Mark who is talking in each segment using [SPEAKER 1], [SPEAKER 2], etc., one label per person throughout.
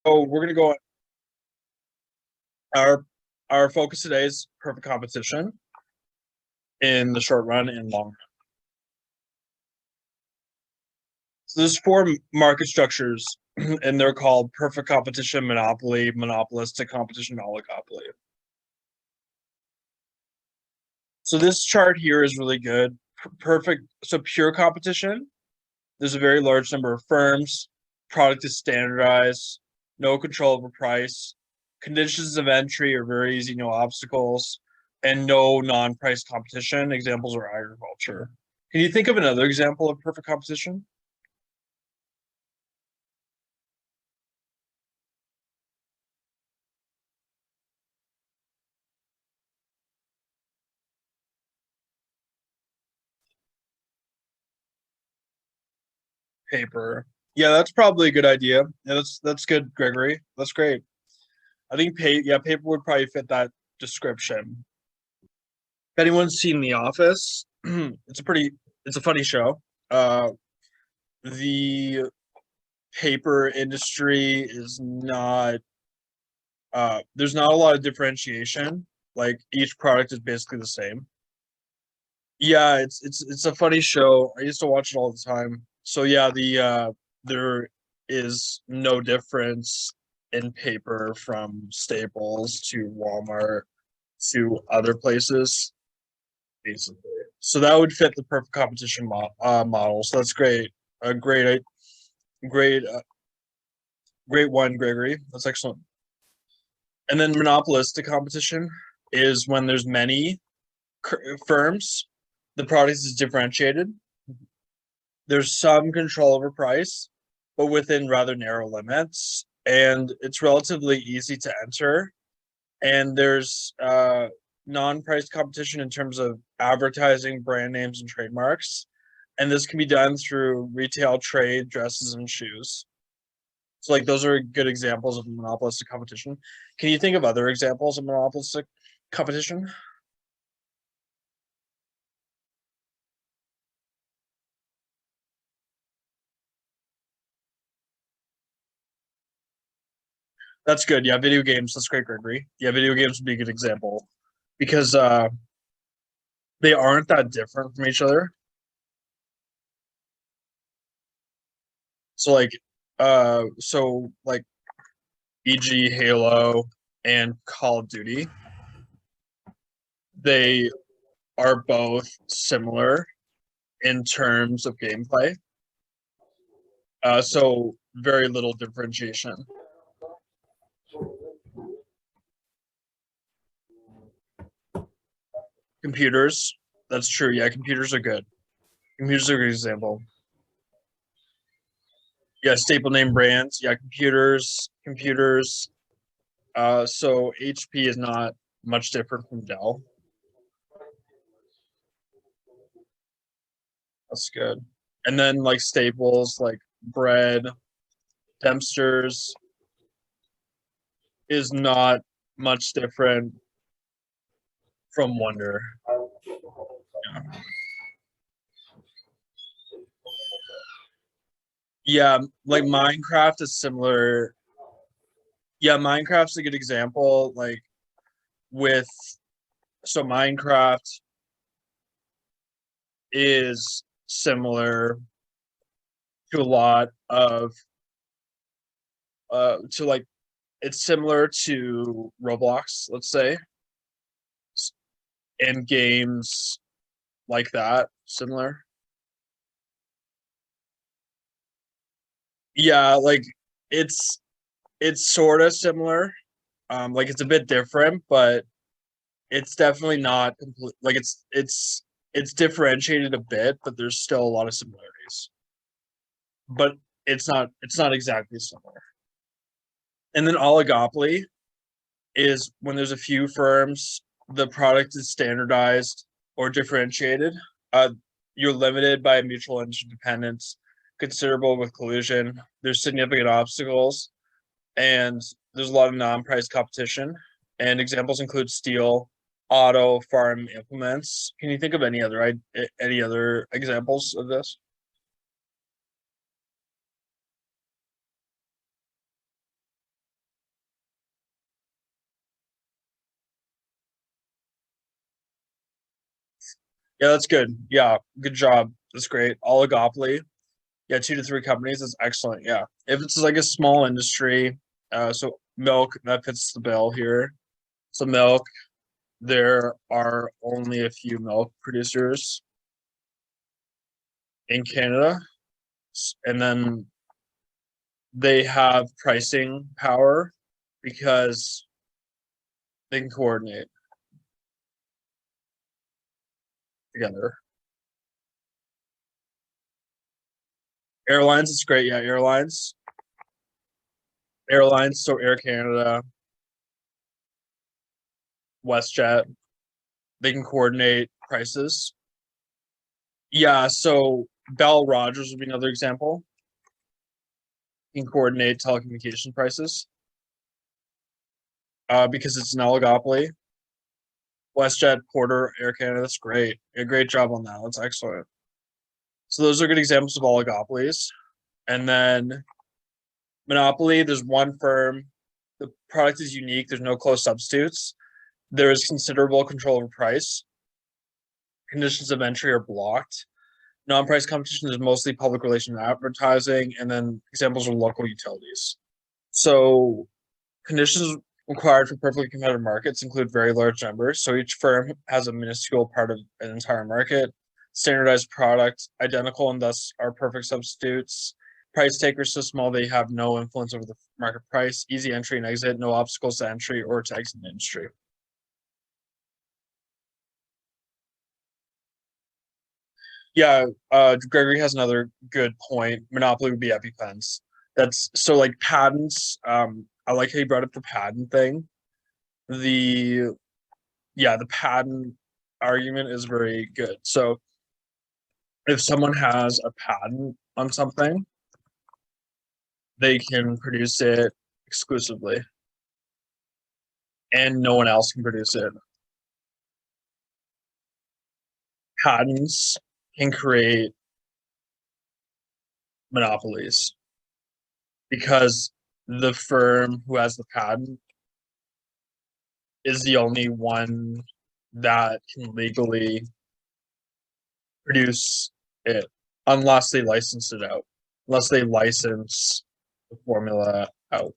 [SPEAKER 1] So we're gonna go. Our our focus today is perfect competition in the short run and long run. So there's four market structures, and they're called perfect competition, monopoly, monopolistic competition, oligopoly. So this chart here is really good. Perfect. So pure competition. There's a very large number of firms. Product is standardized. No control over price. Conditions of entry are very easy, no obstacles, and no non-price competition. Examples are agriculture. Can you think of another example of perfect competition? Paper. Yeah, that's probably a good idea. Yeah, that's good, Gregory. That's great. I think paper would probably fit that description. If anyone's seen The Office, it's a funny show. Uh, the paper industry is not there's not a lot of differentiation. Like each product is basically the same. Yeah, it's a funny show. I used to watch it all the time. So yeah, there is no difference in paper from Staples to Walmart to other places, basically. So that would fit the perfect competition model. So that's great. A great, great one, Gregory. That's excellent. And then monopolistic competition is when there's many firms, the product is differentiated. There's some control over price, but within rather narrow limits, and it's relatively easy to enter. And there's non-price competition in terms of advertising, brand names, and trademarks. And this can be done through retail trade, dresses, and shoes. So like those are good examples of monopolistic competition. Can you think of other examples of monopolistic competition? That's good. Yeah, video games. That's great, Gregory. Yeah, video games would be a good example because they aren't that different from each other. So like so like e.g. Halo and Call of Duty, they are both similar in terms of gameplay. So very little differentiation. Computers, that's true. Yeah, computers are good. Computers are a good example. Yeah, staple name brands. Yeah, computers. So HP is not much different from Dell. That's good. And then like staples like bread, Dempster's is not much different from Wonder. Yeah, like Minecraft is similar. Yeah, Minecraft's a good example. Like with so Minecraft is similar to a lot of to like it's similar to Roblox, let's say, and games like that, similar. Yeah, like it's it's sort of similar. Like it's a bit different, but it's definitely not complete. Like it's differentiated a bit, but there's still a lot of similarities. But it's not exactly similar. And then oligopoly is when there's a few firms, the product is standardized or differentiated. Uh, you're limited by mutual interdependence, considerable with collusion. There's significant obstacles, and there's a lot of non-price competition. And examples include steel, auto, farm implements. Can you think of any other examples of this? Yeah, that's good. Yeah, good job. That's great. Oligopoly. Yeah, 2 to 3 companies is excellent. Yeah. If it's like a small industry, so milk, that fits the bill here. So milk, there are only a few milk producers in Canada, and then they have pricing power because they can coordinate together. Airlines, it's great. Yeah, airlines. So Air Canada, WestJet, they can coordinate prices. Yeah, so Bell Rogers would be another example. Can coordinate telecommunication prices because it's an oligopoly. WestJet, Porter, Air Canada, that's great. A great job on that. That's excellent. So those are good examples of oligopolies. And then monopoly, there's one firm. The product is unique. There's no close substitutes. There is considerable control over price. Conditions of entry are blocked. Non-price competition is mostly public relations and advertising, and then examples are local utilities. So conditions required for perfectly competitive markets include very large numbers. So each firm has a minuscule part of an entire market. Standardized product, identical and thus are perfect substitutes. Price takers so small they have no influence over the market price. Easy entry and exit, no obstacles to entry or to exit the industry. Yeah, Gregory has another good point. Monopoly would be EpiPens. That's so like patents. I like how you brought up the patent thing. The Yeah, the patent argument is very good. So if someone has a patent on something, they can produce it exclusively, and no one else can produce it. Patents can create monopolies because the firm who has the patent is the only one that can legally produce it unless they license it out, unless they license the formula out.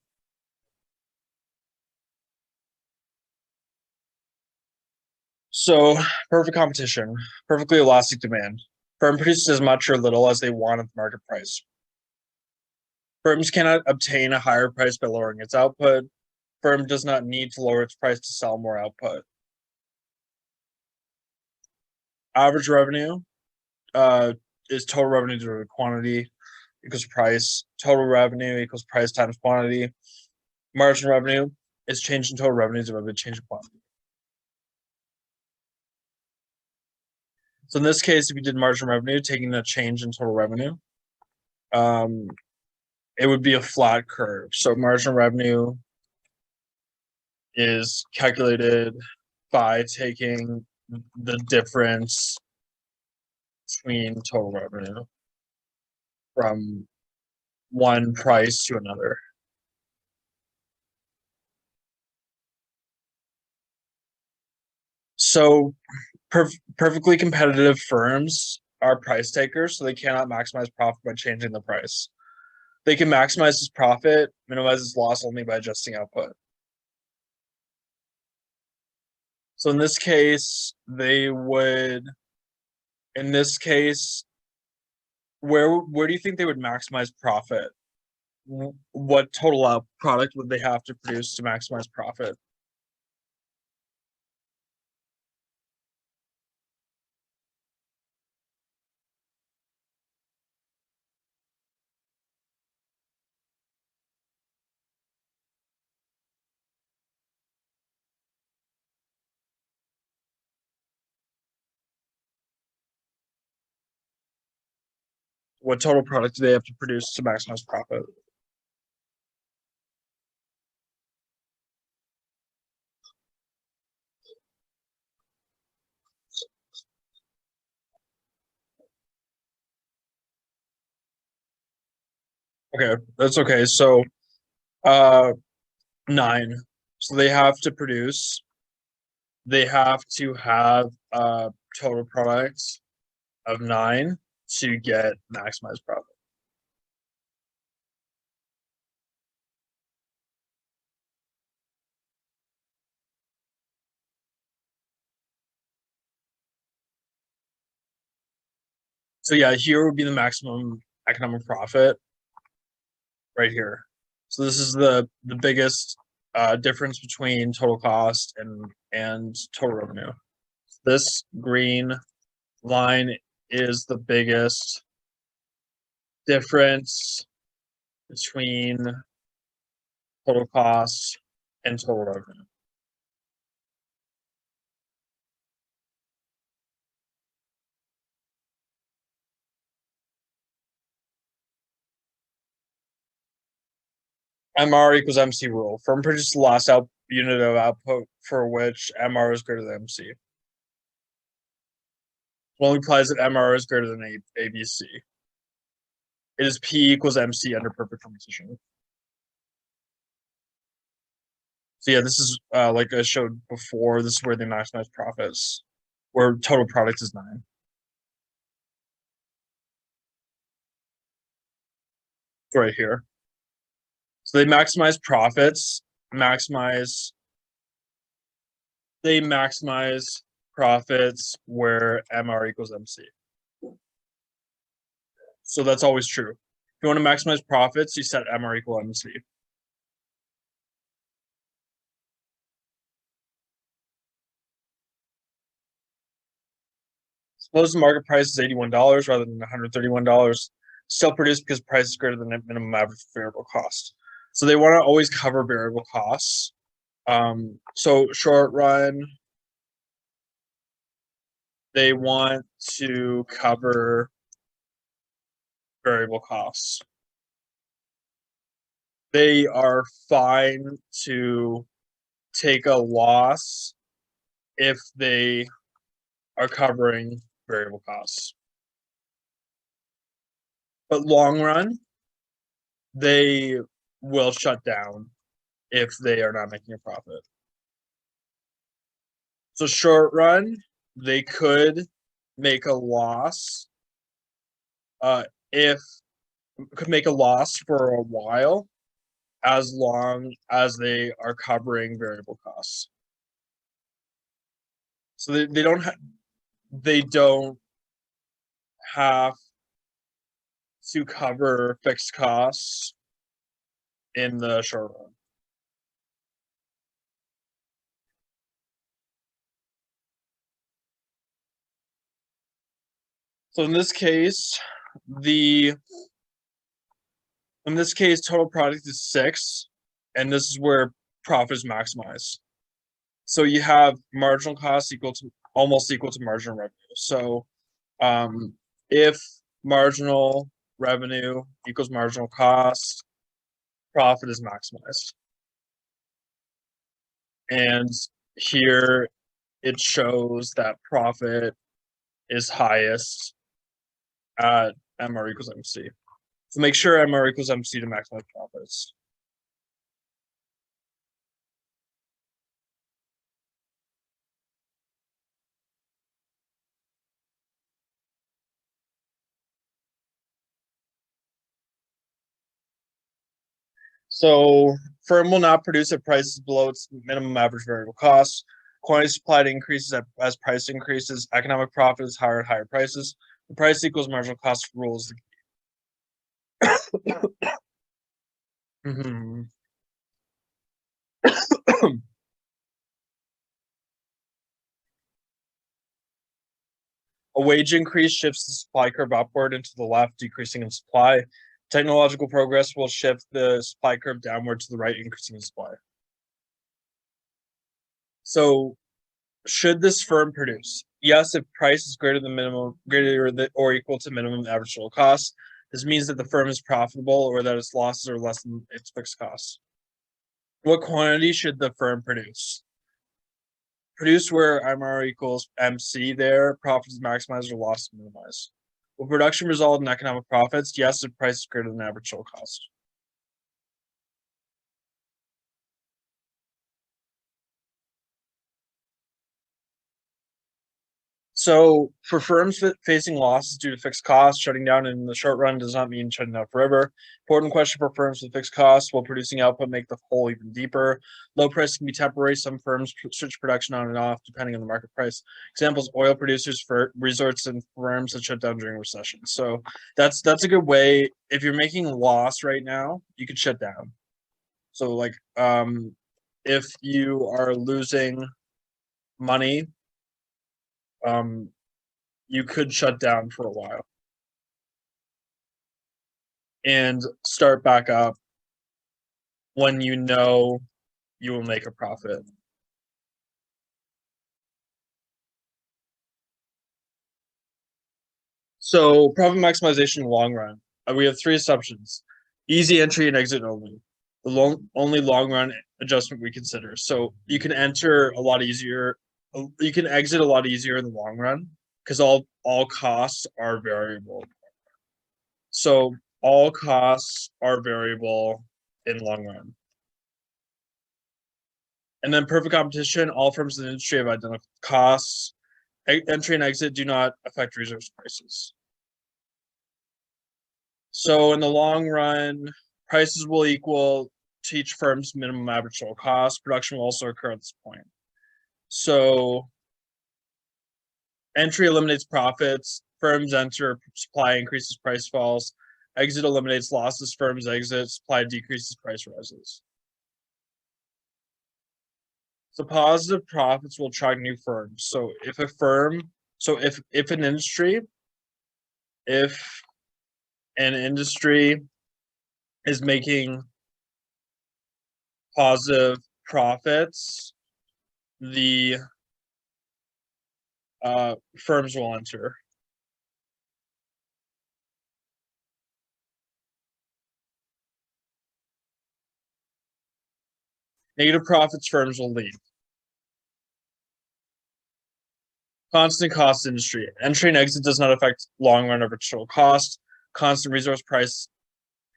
[SPEAKER 1] So, perfect competition, perfectly elastic demand. Firm produces as much or little as they want at the market price. Firms cannot obtain a higher price by lowering its output. Firm does not need to lower its price to sell more output. Average revenue is total revenue divided by quantity equals price. Total revenue equals price times quantity. Margin revenue is change in total revenue divided by change in quantity. So in this case, if you did margin revenue, taking the change in total revenue, um, it would be a flat curve. So margin revenue is calculated by taking the difference between total revenue from one price to another. So perfectly competitive firms are price takers, so they cannot maximize profit by changing the price. They can maximize its profit, minimize its loss only by adjusting output. So in this case, they would, in this case, where do you think they would maximize profit? What total product would they have to produce to maximize profit? What total product do they have to produce to maximize profit? Okay, that's okay. So, uh, 9. So they have to produce they have to have a total product of 9 to get maximized profit. So yeah, here would be the maximum economic profit right here. So this is the biggest difference between total cost and total revenue. This green line is the biggest difference between total cost and total revenue. MR equals MC rule. Firm produces the last unit of output for which MR is greater than MC. It only implies that MR is greater than ABC. It is P equals MC under perfect competition. So yeah, this is like I showed before, this is where they maximize profits, where total product is 9. It's right here. So they maximize profits, they maximize profits where MR equals MC. So that's always true. If you want to maximize profits, you set MR equal MC. Suppose the market price is $81 rather than $131. Still produced because price is greater than the minimum average variable cost. So they want to always cover variable costs. So short run, they want to cover variable costs. They are fine to take a loss if they are covering variable costs. But long run, they will shut down if they are not making a profit. So short run, they could make a loss if could make a loss for a while as long as they are covering variable costs. So they don't have to cover fixed costs in the short run. So in this case, total product is 6, and this is where profit is maximized. So you have marginal cost almost equal to marginal revenue. So if marginal revenue equals marginal cost, profit is maximized. And here it shows that profit is highest at MR equals MC. So make sure MR equals MC to maximize profits. So firm will not produce at prices below its minimum average variable cost. Quantity supplied increases as price increases. Economic profit is higher at higher prices. The price equals marginal cost rule is the key. A wage increase shifts the supply curve upward and to the left, decreasing in supply. Technological progress will shift the supply curve downward to the right, increasing in supply. So should this firm produce? Yes, if price is greater or equal to minimum average total cost. This means that the firm is profitable or that its losses are less than its fixed costs. What quantity should the firm produce? Produce where MR equals MC there, profits maximized or loss minimized. Will production result in economic profits? Yes, if price is greater than average total cost. So for firms facing losses due to fixed costs, shutting down in the short run does not mean shutting down forever. Important question for firms with fixed costs: will producing output make the hole even deeper? Low price can be temporary. Some firms switch production on and off depending on the market price. Examples: oil producers, for resorts, and firms that shut down during recession. So that's a good way. If you're making a loss right now, you could shut down. So like if you are losing money, um you could shut down for a while and start back up when you know you will make a profit. So profit maximization in the long run, we have three assumptions: easy entry and exit only. The only long run adjustment we consider. So you can enter a lot easier. You can exit a lot easier in the long run because all costs are variable. So all costs are variable in long run. And then perfect competition, all firms in the industry have identical costs. Entry and exit do not affect resource prices. So in the long run, prices will equal to each firm's minimum average total cost. Production will also occur at this point. So entry eliminates profits. Firms enter, supply increases, price falls. Exit eliminates losses. Firms exit, supply decreases, price rises. So positive profits will attract new firms. So if if an industry is making positive profits, the firms will enter. Negative profits, firms will leave. Constant cost industry. Entry and exit does not affect long run average total cost. Constant resource price.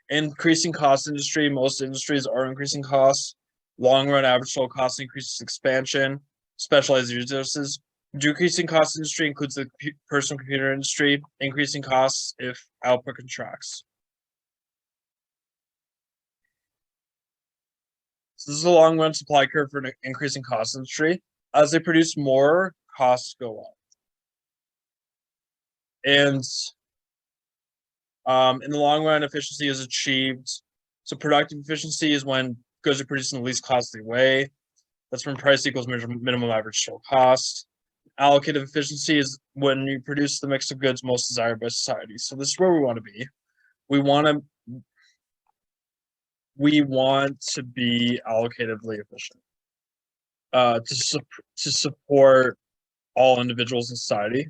[SPEAKER 1] Increasing cost industry. Most industries are increasing costs. Long run average total cost increases expansion. Specialized resources. Decreasing cost industry includes the personal computer industry. Increasing costs if output contracts. So this is a long run supply curve for an increasing cost industry. As they produce more, costs go up. And in the long run, efficiency is achieved. So productive efficiency is when goods are produced in the least costly way. That's when price equals minimum average total cost. Allocative efficiency is when you produce the mix of goods most desired by society. So this is where we want to be. We want to be allocatively efficient to support all individuals in society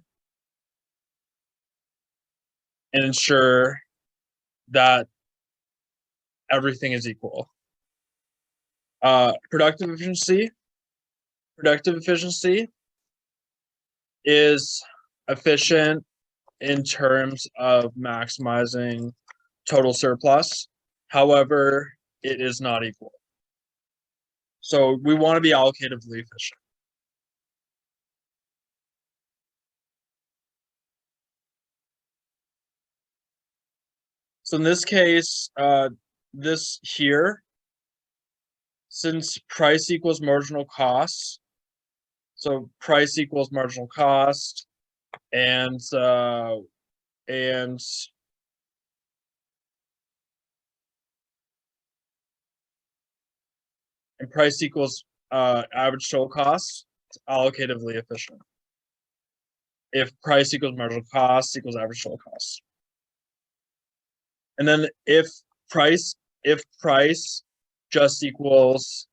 [SPEAKER 1] and ensure that everything is equal. Productive efficiency is efficient in terms of maximizing total surplus. However, it is not equal. So we want to be allocatively efficient. So in this case, this here, since price equals marginal cost, so price equals marginal cost, and price equals average total cost, it's allocatively efficient. If price equals marginal cost equals average total cost. And then if price just equals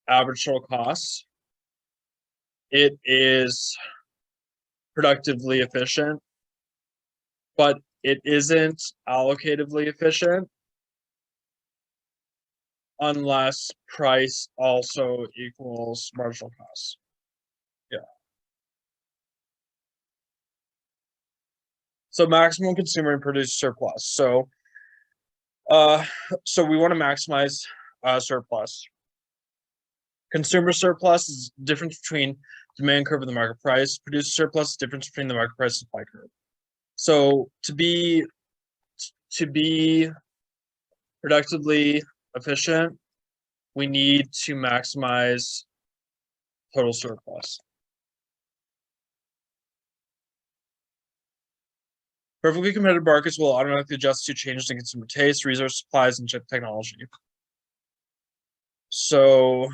[SPEAKER 1] average total cost, it is productively efficient, but it isn't allocatively efficient unless price also equals marginal cost. Yeah. So maximum consumer and producer surplus. So we want to maximize surplus. Consumer surplus is the difference between demand curve and the market price. Producer surplus is the difference between the market price and supply curve. So to be productively efficient, we need to maximize total surplus. Perfectly competitive markets will automatically adjust to changes in consumer taste, resource supplies, and chip technology. So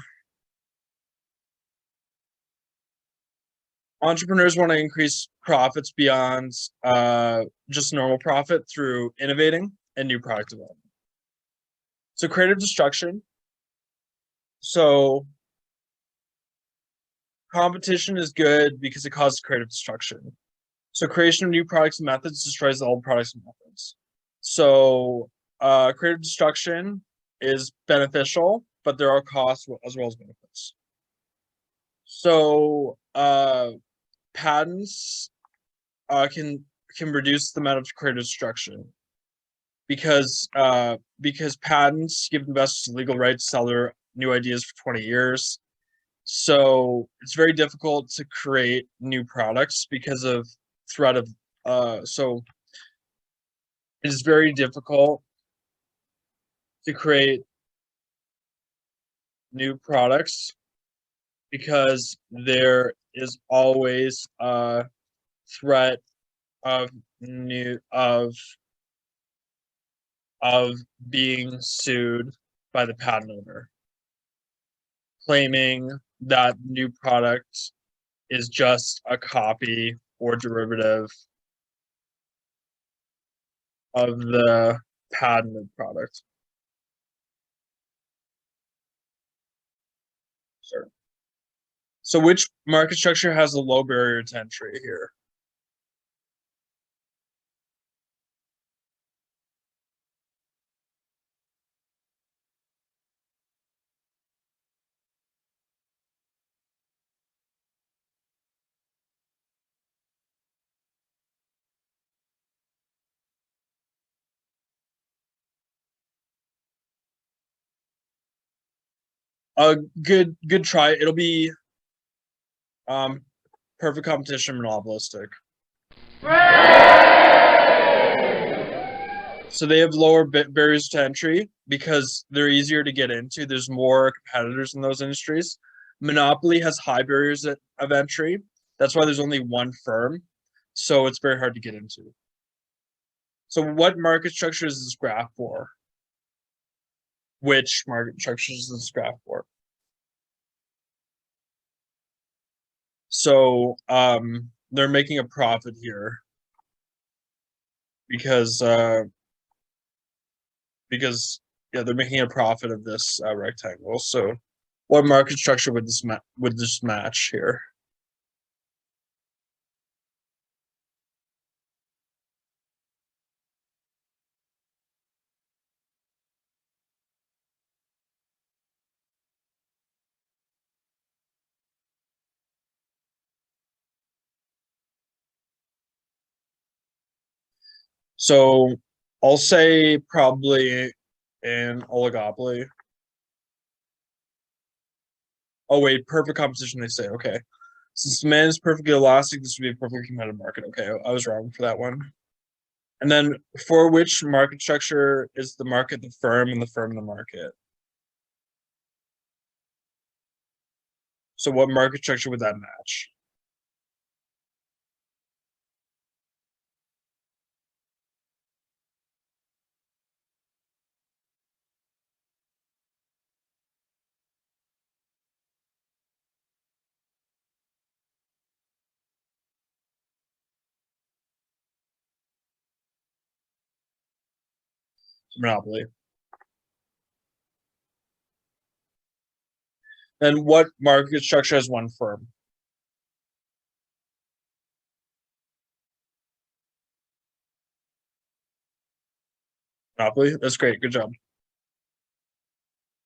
[SPEAKER 1] entrepreneurs want to increase profits beyond just normal profit through innovating and new product development. So creative destruction. So competition is good because it causes creative destruction. So creation of new products and methods destroys the old products and methods. So creative destruction is beneficial, but there are costs as well as benefits. So patents can reduce the amount of creative destruction because patents give investors the legal right to sell their new ideas for 20 years. So it's very difficult to create new products because of threat of so it is very difficult to create new products because there is always a threat of being sued by the patent owner, claiming that new product is just a copy or derivative of the patented product. Sure. So which market structure has a low barrier to entry here? A good try. It'll be perfect competition monopolistic. So they have lower barriers to entry because they're easier to get into. There's more competitors in those industries. Monopoly has high barriers of entry. That's why there's only one firm. So it's very hard to get into. So what market structure is this graph for? Which market structure is this graph for? So they're making a profit here because they're making a profit of this rectangle. So what market structure would this match here? So I'll say probably an oligopoly. Oh wait, perfect competition, they say. Okay. Since demand is perfectly elastic, this would be a perfectly competitive market. Okay, I was wrong for that one. And then for which market structure is the market the firm and the firm the market? So what market structure would that match? Monopoly. Then what market structure has one firm? Monopoly. That's great. Good job.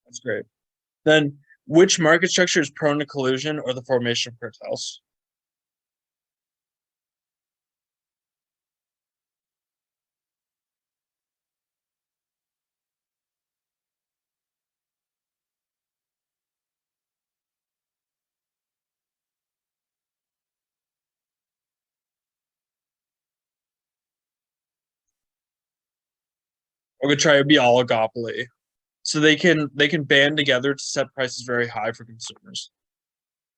[SPEAKER 1] That's great. Then which market structure is prone to collusion or the formation of cartels? Or could try to be oligopoly. So they can band together to set prices very high for consumers.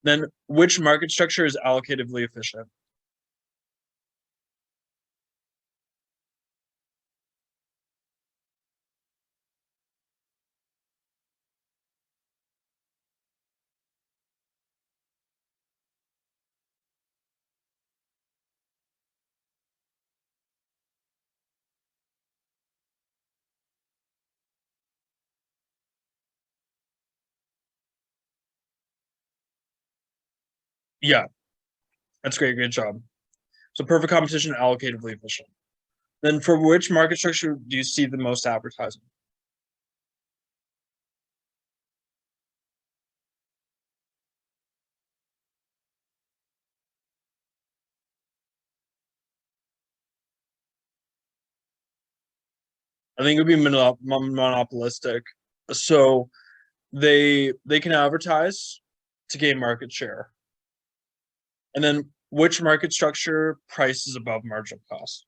[SPEAKER 1] Then which market structure is allocatively efficient? Yeah, that's great. Good job. So perfect competition, allocatively efficient. Then for which market structure do you see the most advertising? I think it would be monopolistic. So they can advertise to gain market share. And then which market structure prices above marginal cost?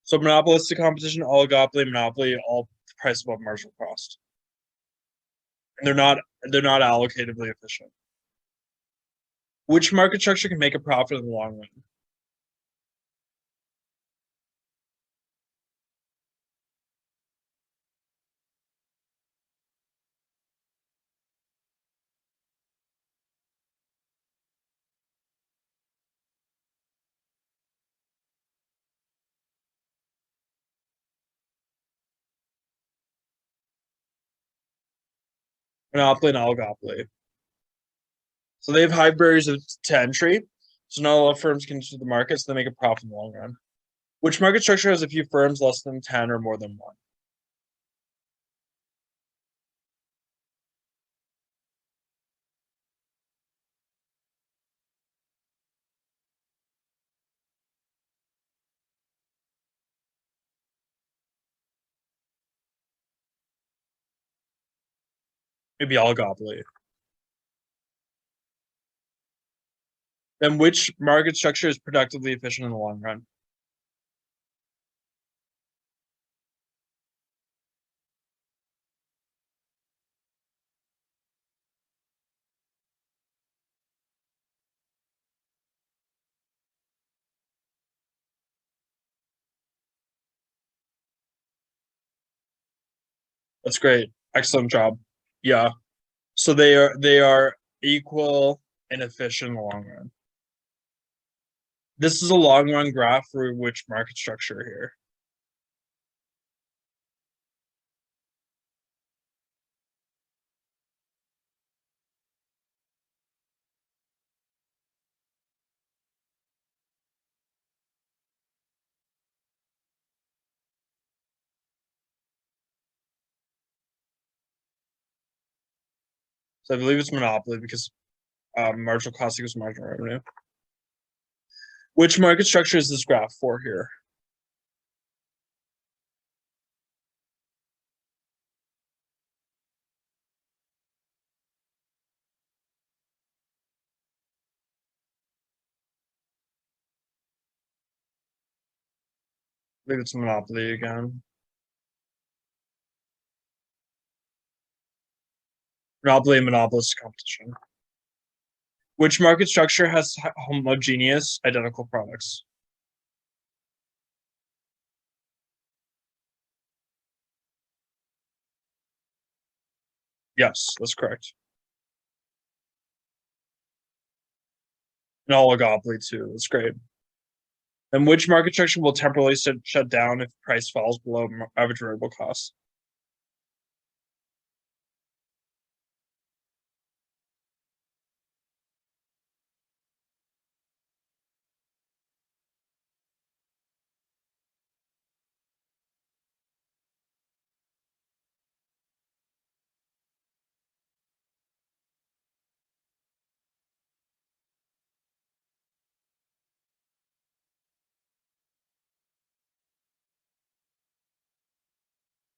[SPEAKER 1] So monopolistic competition, oligopoly, monopoly, all price above marginal cost. And they're not allocatively efficient. Which market structure can make a profit in the long run? Monopoly and oligopoly. So they have high barriers to entry. So not a lot of firms can enter the market, so they make a profit in the long run. Which market structure has a few firms less than 10 or more than one? Maybe oligopoly. Then which market structure is productively efficient in the long run? That's great. Excellent job. Yeah. So they are equal and efficient in the long run. This is a long run graph for which market structure here? So I believe it's monopoly because marginal cost equals marginal revenue. Which market structure is this graph for here? I believe it's monopoly again. Monopoly and monopolist competition. Which market structure has homogeneous identical products? Yes, that's correct. And oligopoly too. That's great. And which market structure will temporarily shut down if price falls below average variable cost?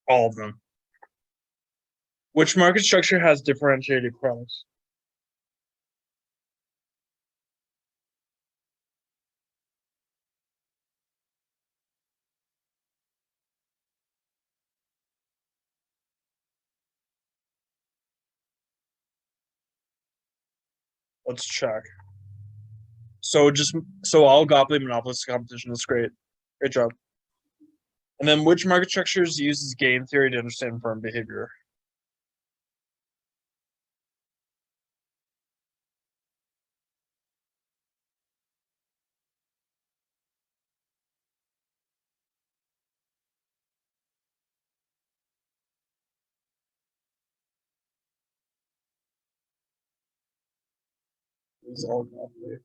[SPEAKER 1] All of them. Which market structure has differentiated products? Let's check. So oligopoly monopolistic competition. That's great. Great job. And then which market structures uses game theory to understand firm behavior? It's oligopoly.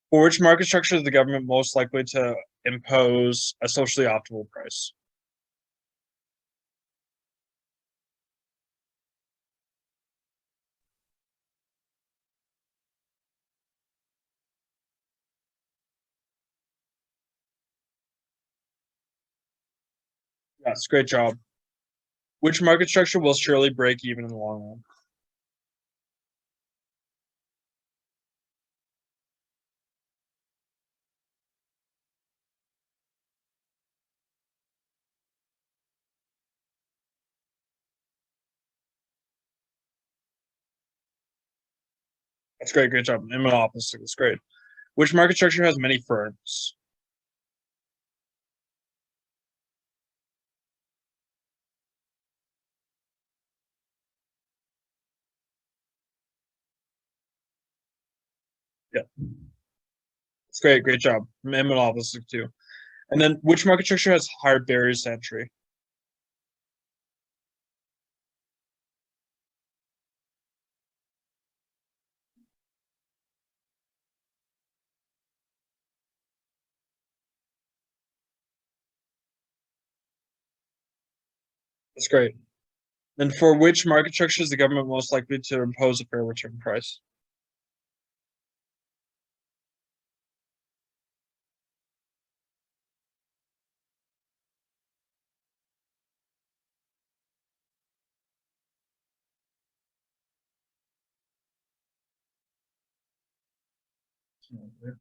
[SPEAKER 1] For which market structure is the government most likely to impose a socially optimal price? Yes, great job. Which market structure will surely break even in the long run? That's great. Great job. And monopolistic. That's great. Which market structure has many firms? Yeah, that's great. Great job. And monopolistic too. And then which market structure has higher barriers to entry? That's great. And for which market structure is the government most likely to impose a fair return price?